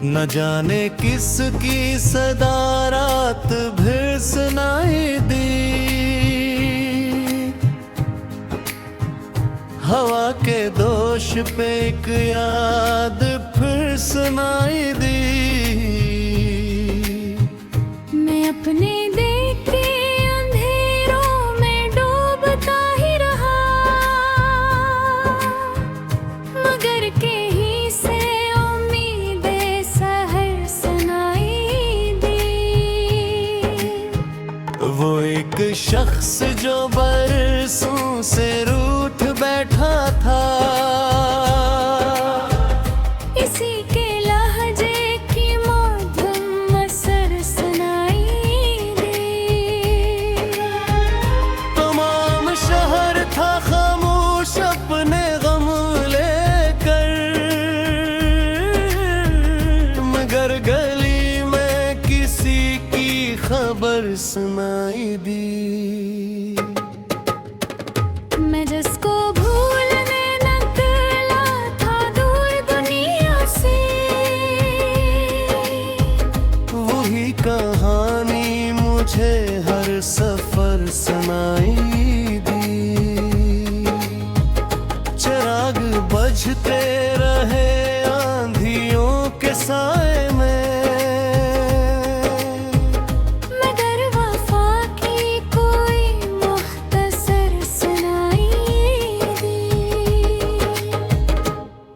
न जाने किसकी सदा रात फिर सुनाई दी। हवा के दोष पे एक याद फिर सुनाई दी। मैं अपने देखते अंधेरों में डूबता ही रहा, मगर कहीं से उम्मीदें सहर सुनाई दी। वो एक शख्स जो बरसों से रूठ बैठा था, इसी के लहजे की मधुम असर सुनाई दी। तमाम शहर था खामोश अपने गम लेकर, मगर गली में किसी की खबर सुनाई दी। मैं जिसको भूलने निकला था दूर दुनिया से, वही कहानी मुझे हर सफर सुनाई दी। चिराग बजते रहे आंधियों के साए में,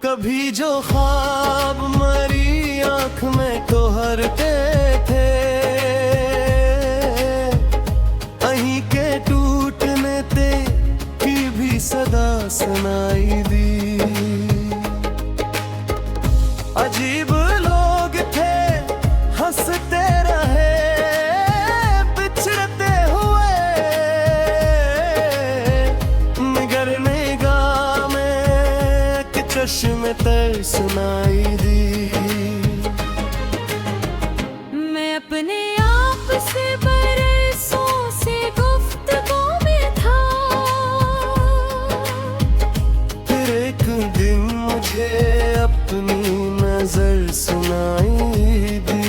कभी जो ख्वाब मरी आँख में ठहरते थे, अहीं के टूटने ते की भी सदा सुनाई दी। अजीब लोग थे हंसते रहे बिछड़ते हुए, मगर निगाह में चश्मे तर सुनाई दी। मैं अपने आप से बरसों से गुफ्तगू में था, फिर एक दिन मुझे अपनी नजर सुनाई दी।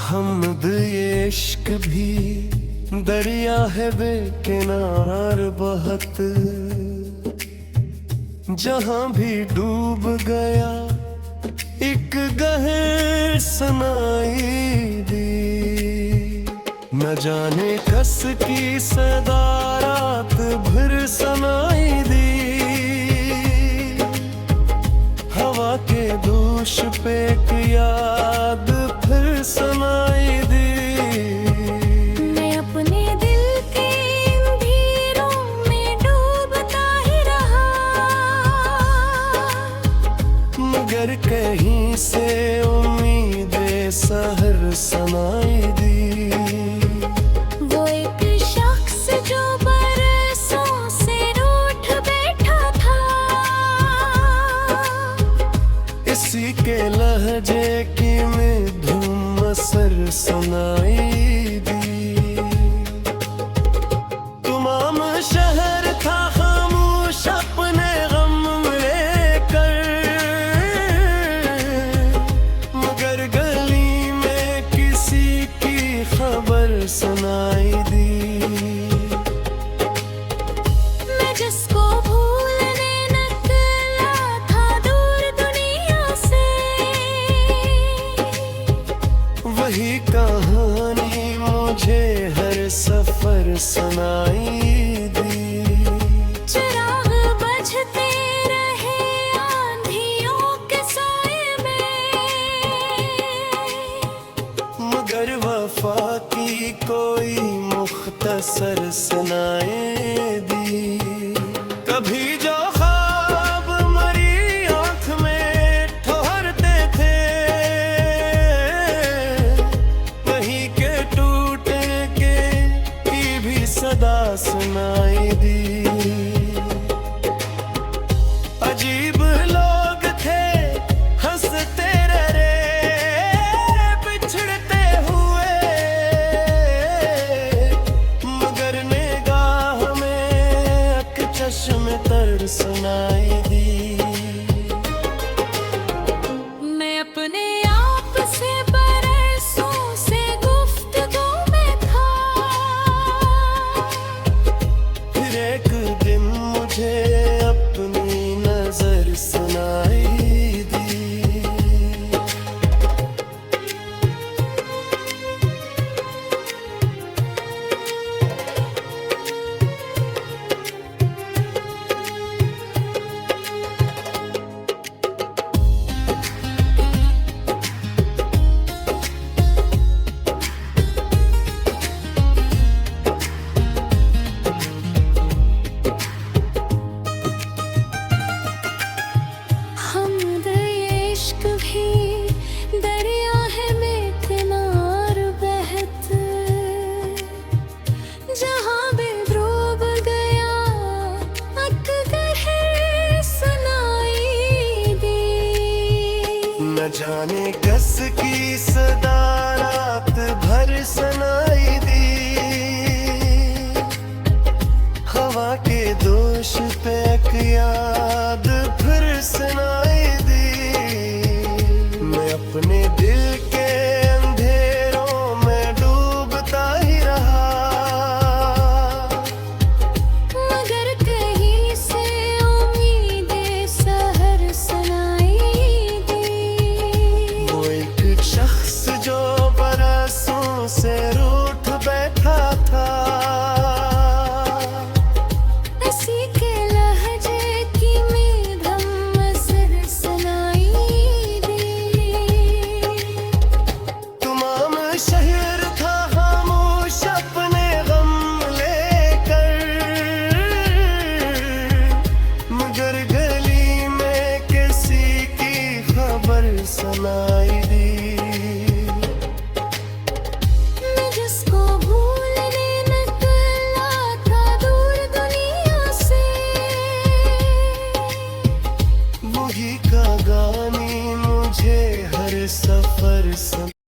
हमद ये इश्क भी दरिया है बेकिनार बहत, जहां भी डूब गया एक गहर सुनाई दी। न जाने कस की सदा रात भर सुनाई दी। हवा के दोष पे एक याद फिर सुनाई दी। मैं अपने दिल के अंधेरों में डूबता ही रहा, मगर कहीं से उम्मीदें सहर सुनाई दी। वो एक शख्स जो बरसों से रूठ बैठा था, इसी के लहजे की मधुम असर सुनाई दी। तमाम शहर था खामोश अपने गम लेकर, मगर गली में किसी की खबर सुनाई दी। मैं जिसको भूलने निकला था दूर दुनिया से, वही कहानी मुझे हर सफर सुनाई दी। चिराग बजते रहे आंधियों के साए में, मगर वफा की कोई मुख्तसर सुनाई दी। कभी जो ख्वाब मरी आँख में ठहरते थे, सुनाई